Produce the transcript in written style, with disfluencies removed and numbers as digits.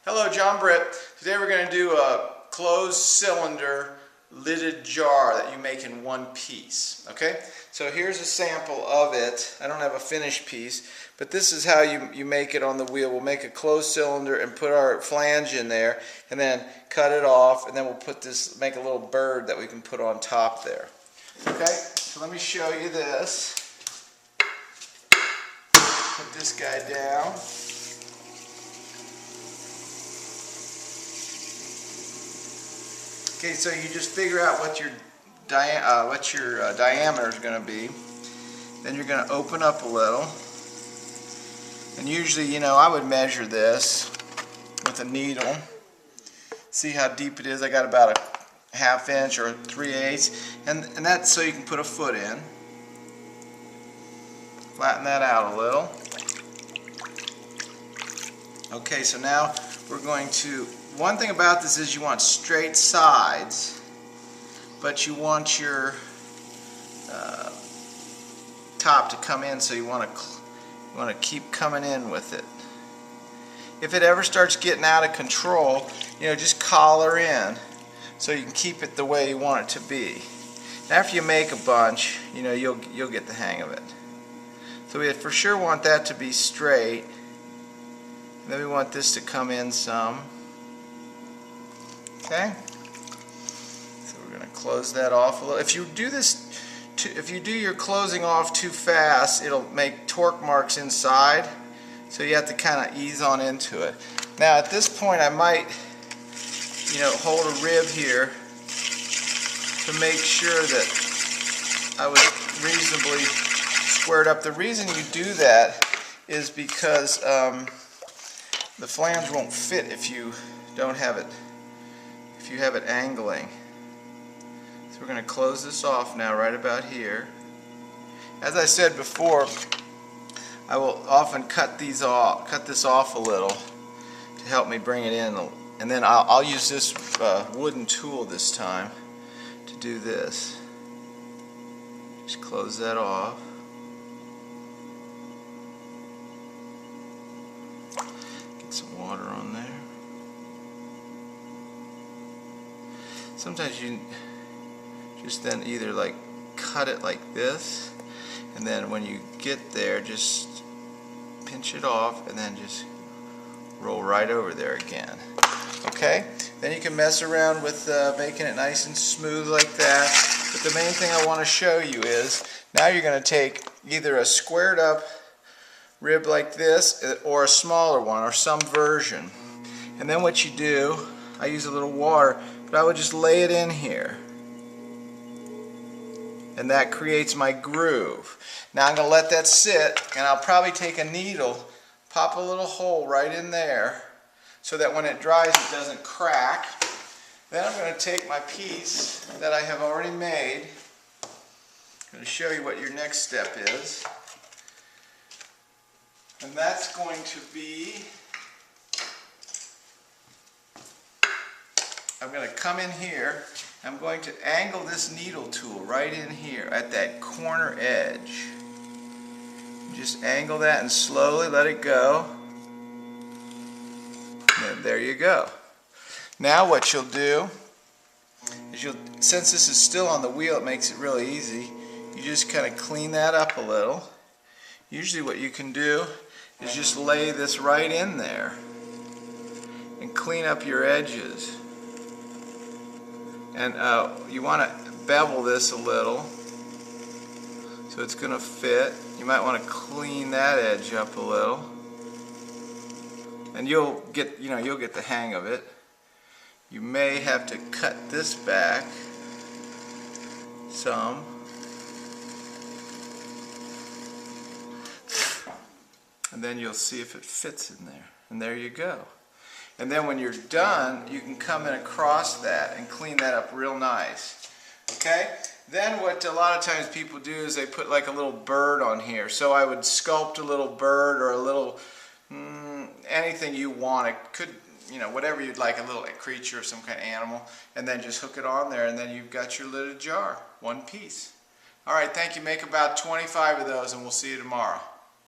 Hello, John Britt. Today we're going to do a closed cylinder lidded jar that you make in one piece. Okay, so here's a sample of it. I don't have a finished piece, but this is how you make it on the wheel. We'll make a closed cylinder and put our flange in there and then cut it off, and then we'll put this, make a little bird that we can put on top there. Okay, so let me show you this. Put this guy down. Okay, so you just figure out what your diameter is going to be. Then you're going to open up a little. And usually, I would measure this with a needle. See how deep it is. I got about a 1/2 inch or 3/8, and that's so you can put a foot in. Flatten that out a little. Okay, so now we're going to. One thing about this is you want straight sides, but you want your top to come in, so you want to keep coming in with it. If it ever starts getting out of control, just collar in so you can keep it the way you want it to be. After you make a bunch, you'll get the hang of it. So we for sure want that to be straight. And then we want this to come in some. Okay, so we're going to close that off a little. If you do this, if you do your closing off too fast, it'll make torque marks inside. So you have to kind of ease on into it. Now at this point, I might, hold a rib here to make sure that I was reasonably squared up. The reason you do that is because the flange won't fit if you don't have it. If you have it angling. So we're going to close this off now right about here. As I said before, I will often cut this off a little to help me bring it in, and then I'll use this wooden tool this time to do this. Just close that off. Get some water on there. Sometimes you just then either cut it like this, and then when you get there, just pinch it off and then just roll right over there again. Okay? Then you can mess around with making it nice and smooth like that. But the main thing I want to show you is now you're going to take either a squared up rib like this or a smaller one or some version. And then what you do, I use a little water, but I would just lay it in here. And that creates my groove. Now I'm going to let that sit, and I'll probably take a needle, pop a little hole right in there so that when it dries it doesn't crack. Then I'm going to take my piece that I have already made. I'm going to show you what your next step is. And that's going to be, I'm going to come in here. I'm going to angle this needle tool right in here at that corner edge. Just angle that and slowly let it go. And there you go. Now what you'll do is since this is still on the wheel, it makes it really easy. You just kind of clean that up a little. Usually what you can do is just lay this right in there and clean up your edges. And you want to bevel this a little so it's going to fit. You might want to clean that edge up a little, and you'll get the hang of it. You may have to cut this back some. And then you'll see if it fits in there. And there you go. And then when you're done, you can come in across that and clean that up real nice. Okay? Then what a lot of times people do is they put like a little bird on here. So I would sculpt a little bird or a little, anything you want. It could, whatever you'd like, a little creature or some kind of animal. And then just hook it on there, and then you've got your lidded jar. One piece. All right, thank you. Make about 25 of those, and we'll see you tomorrow.